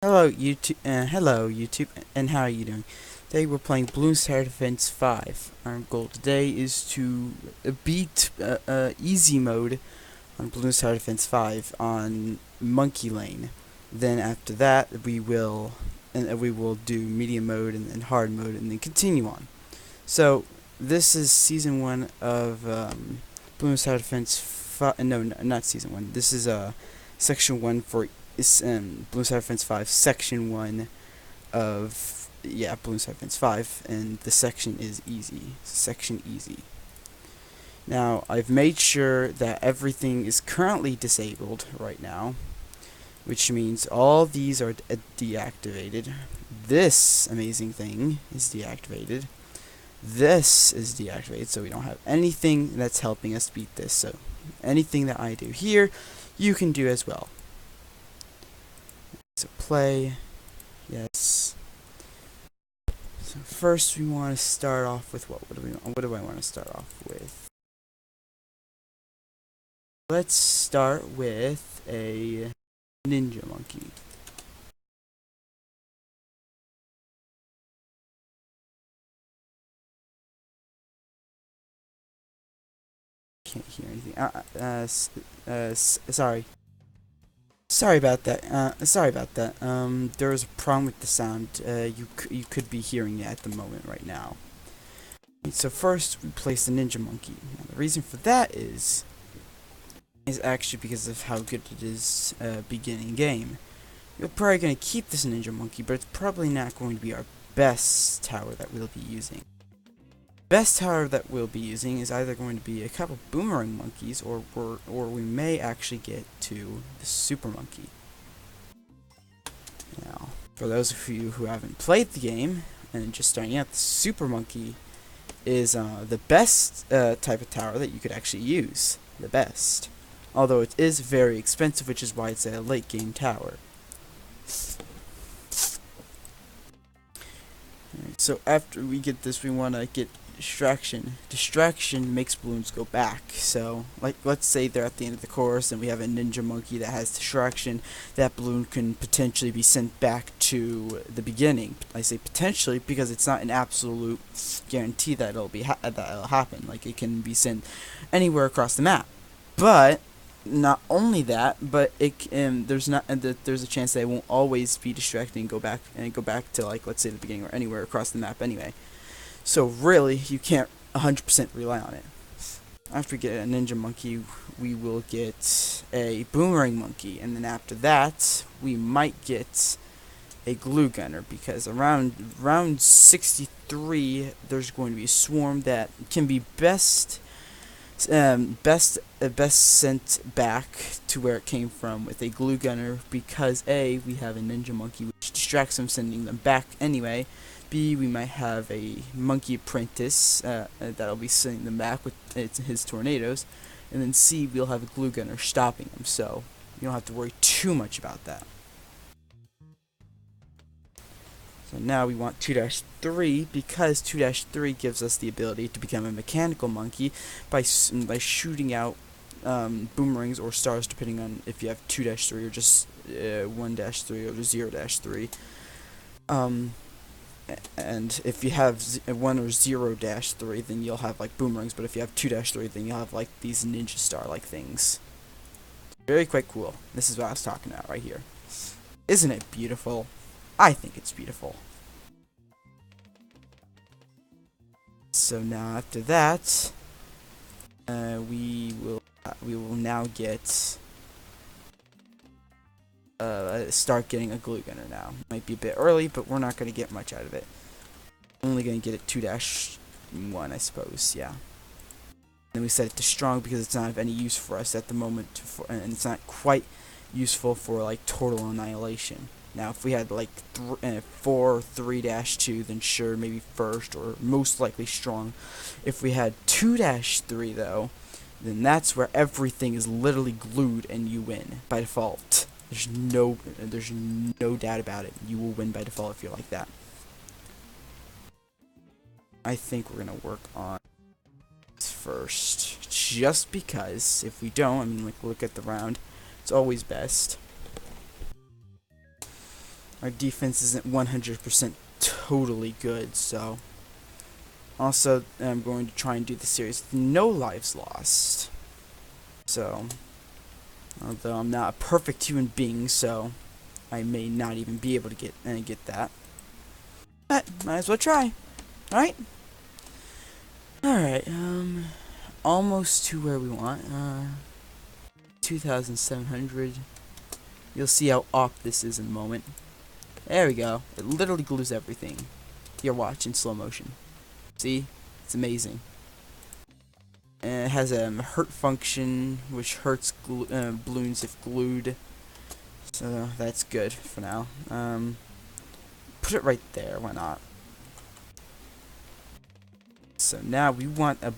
Hello YouTube, and how are you doing? Today we're playing Bloons Tower Defense 5. Our goal today is to beat easy mode on Bloons Tower Defense 5 on Monkey Lane. Then after that we will do medium mode and hard mode and then continue on. So this is season 1 of Bloons Tower Defense 5. No, not season 1. This is section 1 for Bloons Tower Defense 5, section 1 of, Bloons Tower Defense 5, and the section is easy. Section easy. Now, I've made sure that everything is currently disabled right now, which means all these are deactivated. This amazing thing is deactivated. This is deactivated, so we don't have anything that's helping us beat this. So anything that I do here, you can do as well. So play, yes. So first we want to start off with what do I want to start off with? Let's start with a ninja monkey. Can't hear anything. Sorry. Sorry about that. There was a problem with the sound. You could be hearing it at the moment right now. So first, we place the ninja monkey. Now, the reason for that is actually because of how good it is beginning game. You're probably going to keep this ninja monkey, but it's probably not going to be our best tower that we'll be using. Best tower that we'll be using is either going to be a couple boomerang monkeys, or we may actually get to the super monkey. Now, for those of you who haven't played the game and just starting out, the super monkey is the best type of tower that you could actually use. The best. Although it is very expensive, which is why it's a late game tower. Alright, so after we get this, we want to get distraction. Distraction makes balloons go back. So, like, let's say they're at the end of the course and we have a ninja monkey that has distraction. That balloon can potentially be sent back to the beginning. I say potentially because it's not an absolute guarantee that it'll happen. Like, it can be sent anywhere across the map. But not only that, but there's a chance that it won't always be distracting and go back to, like, let's say the beginning or anywhere across the map anyway. So really, you can't 100% rely on it. After we get a ninja monkey, we will get a boomerang monkey, and then after that, we might get a glue gunner, because around 63, there's going to be a swarm that can be best sent back to where it came from with a glue gunner, because A, we have a ninja monkey which distracts them, sending them back anyway. B, we might have a monkey apprentice that'll be sending them back with his tornadoes, and then C, we'll have a glue gunner stopping them, so you don't have to worry too much about that. So now we want 2-3, because 2-3 gives us the ability to become a mechanical monkey by shooting out boomerangs or stars, depending on if you have 2-3 or just 1-3 or 0-3. And if you have 1 or 0-3, then you'll have like boomerangs, but if you have 2-3, then you'll have like these ninja star-like things. Very quite cool. This is what I was talking about right here. Isn't it beautiful? I think it's beautiful. So now after that, we will now get start getting a glue gunner now. Might be a bit early, but we're not going to get much out of it. Only going to get it 2-1, I suppose, yeah. Then we set it to strong because it's not of any use for us at the moment, and it's not quite useful for like total annihilation. Now, if we had like 4 3-2, then sure, maybe first or most likely strong. If we had 2-3 though, then that's where everything is literally glued and you win by default. There's no doubt about it. You will win by default if you're like that. I think we're gonna work on this first, just because if we don't, I mean, like, look at the round. It's always best. our defense isn't 100% totally good, so. Also, I'm going to try and do the series with no lives lost. So, although I'm not a perfect human being, so I may not even be able to get that. But might as well try, right? All right, almost to where we want. 2,700. You'll see how off this is in a moment. There we go. It literally glues everything. Here, watch in slow motion. See? It's amazing. And it has a hurt function, which hurts balloons if glued. So that's good for now. Put it right there. Why not? So now we want a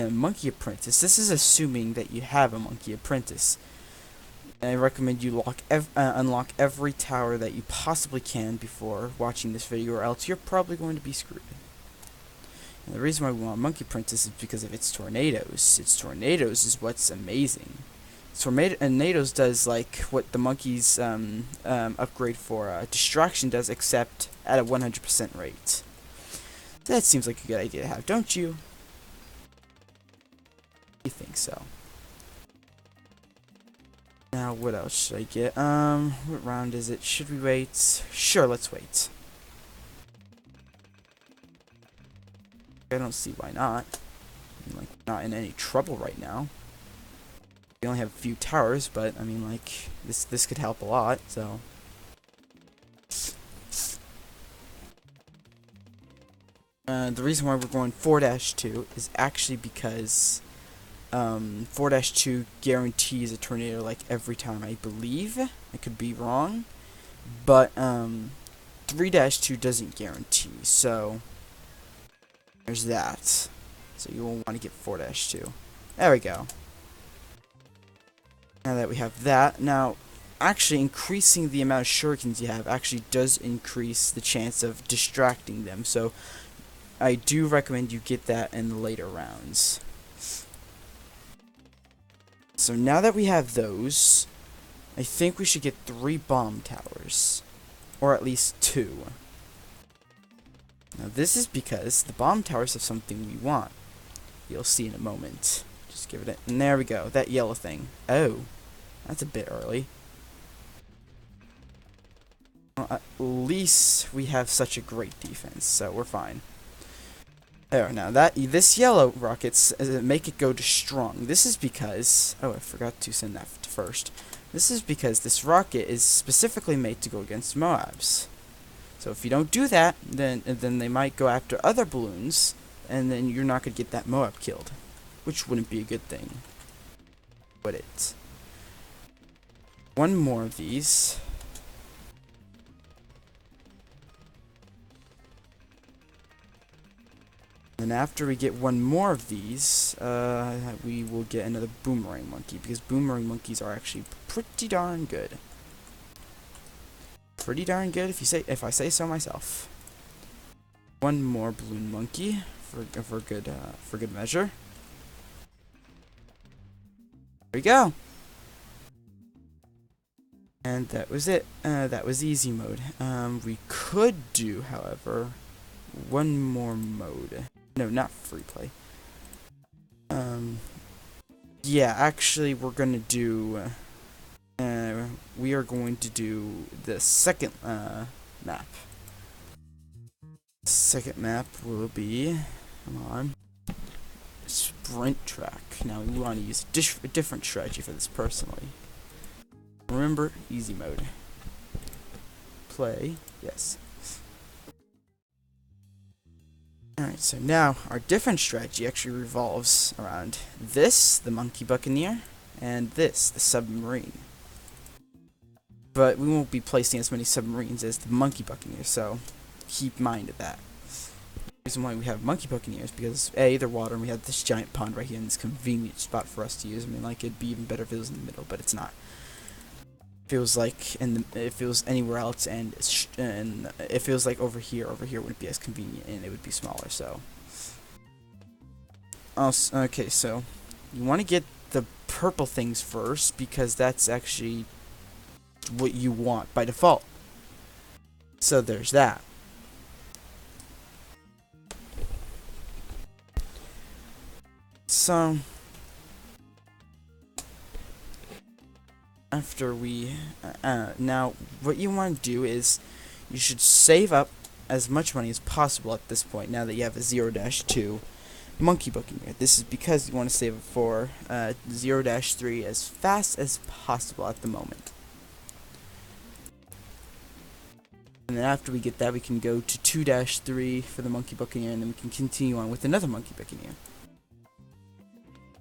monkey apprentice. This is assuming that you have a monkey apprentice. I recommend you unlock every tower that you possibly can before watching this video, or else you're probably going to be screwed. And the reason why we want Monkey Princess is because of its tornadoes. Its tornadoes is what's amazing. Tornadoes does like what the monkey's upgrade for distraction does, except at a 100% rate. That seems like a good idea to have, don't you? You think so? Now, what else should I get? What round is it? Should we wait? Sure, let's wait. I don't see why not. I'm, like, not in any trouble right now. We only have a few towers, but I mean, like, this could help a lot. So. The reason why we're going 4-2 is actually because 4-2 guarantees a tornado like every time, I believe. I could be wrong, but 3-2 doesn't guarantee. So. There's that. So you will want to get 4-2. There we go. Now that we have that, now actually increasing the amount of shurikens you have actually does increase the chance of distracting them. So I do recommend you get that in the later rounds. So now that we have those, I think we should get 3 bomb towers. Or at least 2. Now this is because the bomb towers have something we want. You'll see in a moment. Just give it and there we go. That yellow thing. Oh, that's a bit early. Well, at least we have such a great defense, so we're fine. Oh, now this yellow rockets make it go to strong. This is because I forgot to send that first. This is because this rocket is specifically made to go against Moabs. So if you don't do that, then they might go after other balloons, and then you're not going to get that Moab killed, which wouldn't be a good thing, would it? One more of these. And after we get one more of these, we will get another boomerang monkey, because boomerang monkeys are actually pretty darn good. Pretty darn good if I say so myself. One more balloon monkey for good measure. There we go. And that was it. That was easy mode. We could do, however, one more mode. No, not free play. Yeah, actually, we're gonna do. We are going to do the second map. Second map will be, come on, sprint track. Now we want to use a different strategy for this personally. Remember, easy mode. Play, yes. Alright, so now our different strategy actually revolves around this, the Monkey Buccaneer, and this, the submarine. But we won't be placing as many submarines as the Monkey Buccaneer, so keep mind of that. The reason why we have Monkey Buccaneers because A, they're water, and we have this giant pond right here in this convenient spot for us to use. I mean, like, it'd be even better if it was in the middle, but it's not. It feels like if it was anywhere else, and it feels like over here wouldn't be as convenient, and it would be smaller. So, also, okay, so you want to get the purple things first because that's actually what you want by default. So there's that. So after we now what you want to do is you should save up as much money as possible at this point, now that you have a 0-2 monkey book in here. This is because you want to save it for 0-3 as fast as possible at the moment. And then after we get that, we can go to 2-3 for the monkey buccaneer, and then we can continue on with another monkey buccaneer.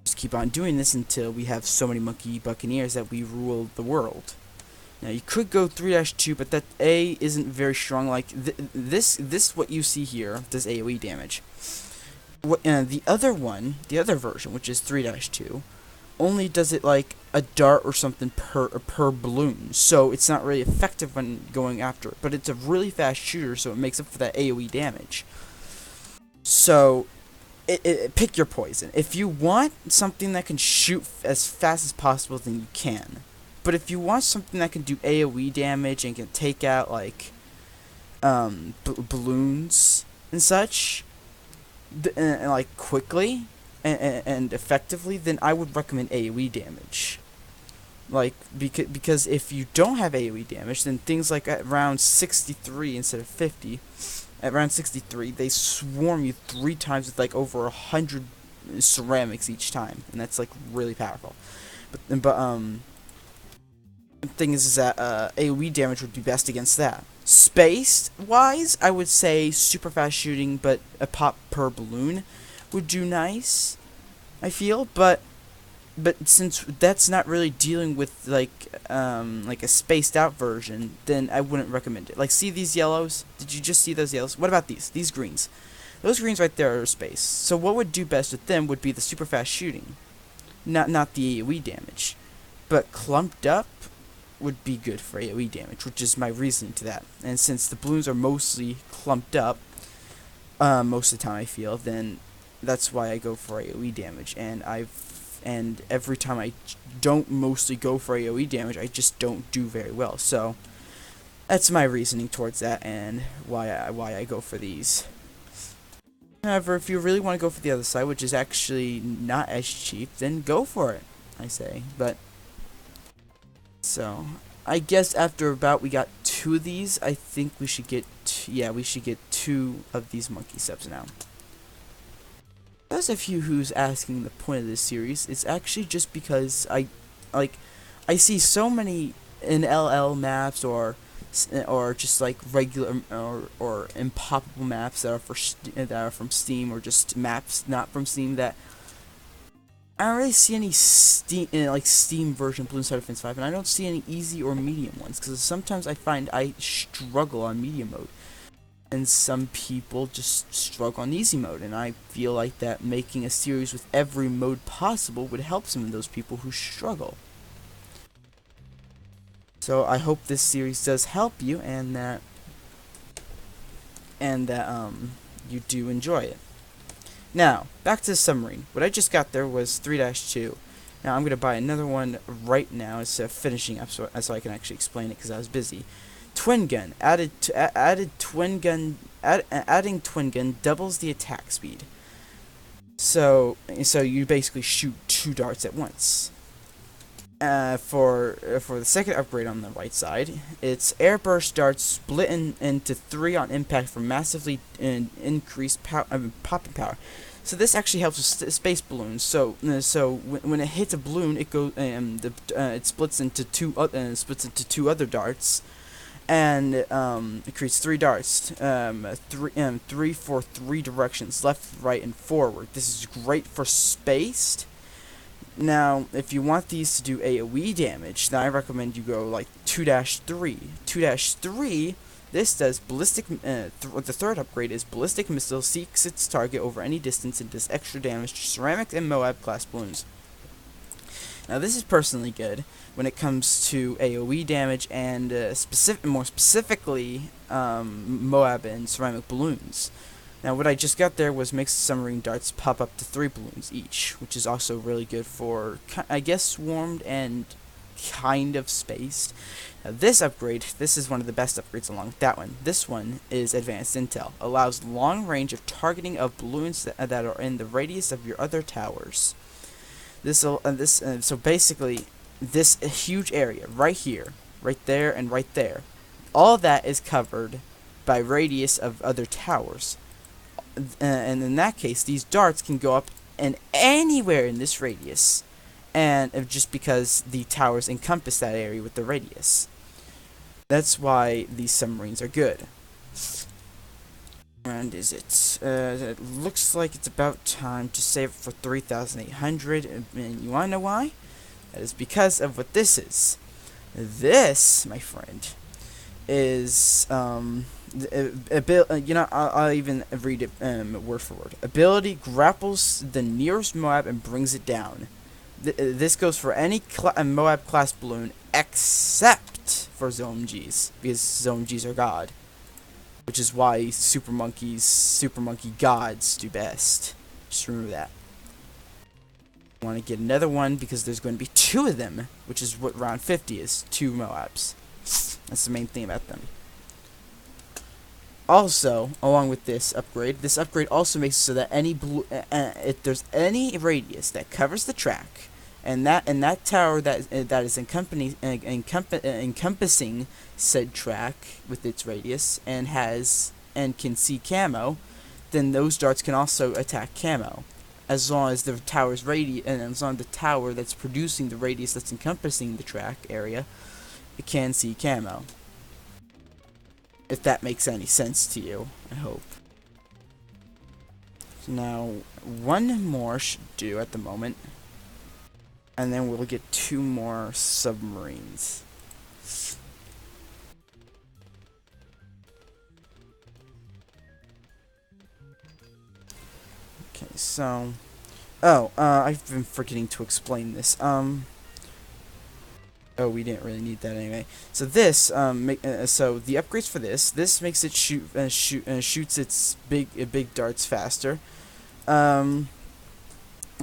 Just keep on doing this until we have so many monkey buccaneers that we rule the world. Now you could go 3-2, but that A isn't very strong. Like this what you see here does AoE damage. The other version, which is 3-2, only does it like a dart or something per balloon, so it's not really effective when going after it. But it's a really fast shooter, so it makes up for that AoE damage. So pick your poison. If you want something that can shoot as fast as possible, then you can. But if you want something that can do AoE damage and can take out like balloons and such, and like quickly and effectively, then I would recommend AoE damage. Like because if you don't have AoE damage, then things like at round 63 instead of 50, at round 63 they swarm you 3 times with like over 100 ceramics each time, and that's like really powerful. But the thing is that AoE damage would be best against that. Spaced wise, I would say super fast shooting, but a pop per balloon would do nice, I feel. But since that's not really dealing with like a spaced out version, then I wouldn't recommend it. Like, see these yellows? Did you just see those yellows? What about these greens? Those greens right there are spaced. So what would do best with them would be the super fast shooting, not the AoE damage. But clumped up would be good for AoE damage, which is my reasoning to that. And since the balloons are mostly clumped up most of the time, I feel, then that's why I go for AoE damage. And every time I don't mostly go for AoE damage, I just don't do very well. So that's my reasoning towards that, and why I go for these. However, if you really want to go for the other side, which is actually not as cheap, then go for it, I say. But so I guess after about we got 2 of these, I think we should get we should get 2 of these monkey subs now. There's a few who's asking the point of this series. It's actually just because I see so many in LL maps or just like regular or impoppable maps that are from Steam, or just maps not from Steam, that I don't really see any Steam version of Bloons Defense 5, and I don't see any easy or medium ones, because sometimes I find I struggle on medium mode, and some people just struggle on easy mode, and I feel like that making a series with every mode possible would help some of those people who struggle. So I hope this series does help you, and that you do enjoy it. Now, back to the submarine. What I just got there was 3-2. Now, I'm going to buy another one right now instead of finishing up so I can actually explain it, because I was busy. Twin gun. Adding twin gun doubles the attack speed. So you basically shoot 2 darts at once. For the second upgrade on the right side, it's airburst darts split into 3 on impact for massively increased popping power. So this actually helps with space balloons. So when it hits a balloon, it goes it splits into 2 other darts, and it creates 3 darts, 3 for 3 directions, left, right, and forward. This is great for spaced. Now, if you want these to do AoE damage, then I recommend you go like 2-3. 2-3, this does ballistic. The third upgrade is ballistic missile seeks its target over any distance and does extra damage to ceramic and Moab class balloons. Now, this is personally good when it comes to AoE damage and more specifically Moab and ceramic balloons. Now, what I just got there was makes the submarine darts pop up to 3 balloons each, which is also really good for, I guess, swarmed and kind of spaced. This upgrade, this is one of the best upgrades along with that one. This one is Advanced Intel. Allows long range of targeting of balloons that are in the radius of your other towers. So basically, this huge area right here, right there, and right there, all that is covered by radius of other towers. And in that case, these darts can go up and anywhere in this radius, and just because the towers encompass that area with the radius. That's why these submarines are good. And is it? It looks like it's about time to save it for 3,800. And you wanna know why? That is because of what this is. This, my friend, is I'll even read it word for word. Ability grapples the nearest Moab and brings it down. This goes for any Moab class balloon except for Zone Gs, because Zone Gs are God, which is why Super Monkey gods do best. Just remember that. I want to get another one because there's going to be 2 of them, which is what round 50 is. 2 Moabs. That's the main thing about them. Also, along with this upgrade also makes it so that if there's any radius that covers the track, and that tower that is encompassing said track with its radius and can see camo, then those darts can also attack camo, as long as the tower's radius, and as long as the tower that's producing the radius that's encompassing the track area, it can see camo. If that makes any sense to you, I hope. So now, 1 more should do at the moment. And then we'll get 2 more submarines. Okay, so... I've been forgetting to explain this. Oh, we didn't really need that anyway. So this, so the upgrades for this makes it shoots its big darts faster.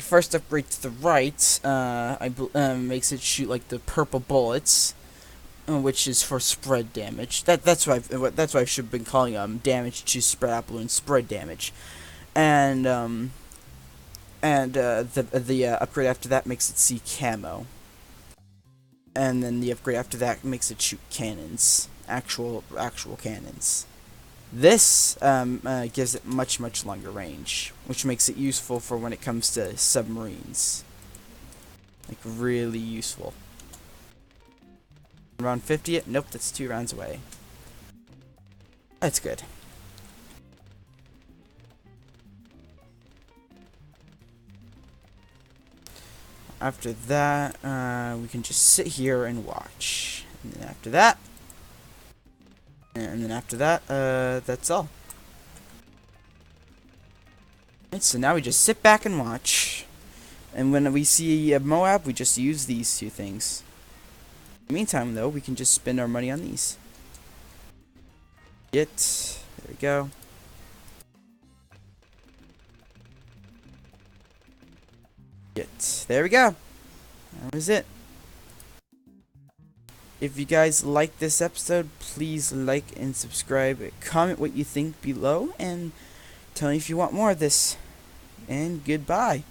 First upgrade to the right, makes it shoot like the purple bullets, which is for spread damage. That's why I should have been calling damage to spread out balloon spread damage, and the upgrade after that makes it see camo. And then the upgrade after that makes it shoot cannons, actual cannons. This gives it much longer range, which makes it useful for when it comes to submarines. Like really useful. Round 50? Nope, that's 2 rounds away. That's good. After that, we can just sit here and watch. And then after that, that's all. And so now we just sit back and watch. And when we see a Moab, we just use these 2 things. In the meantime, though, we can just spend our money on these. There we go. There we go. That was it. If you guys like this episode, please like and subscribe. Comment what you think below and tell me if you want more of this. And goodbye.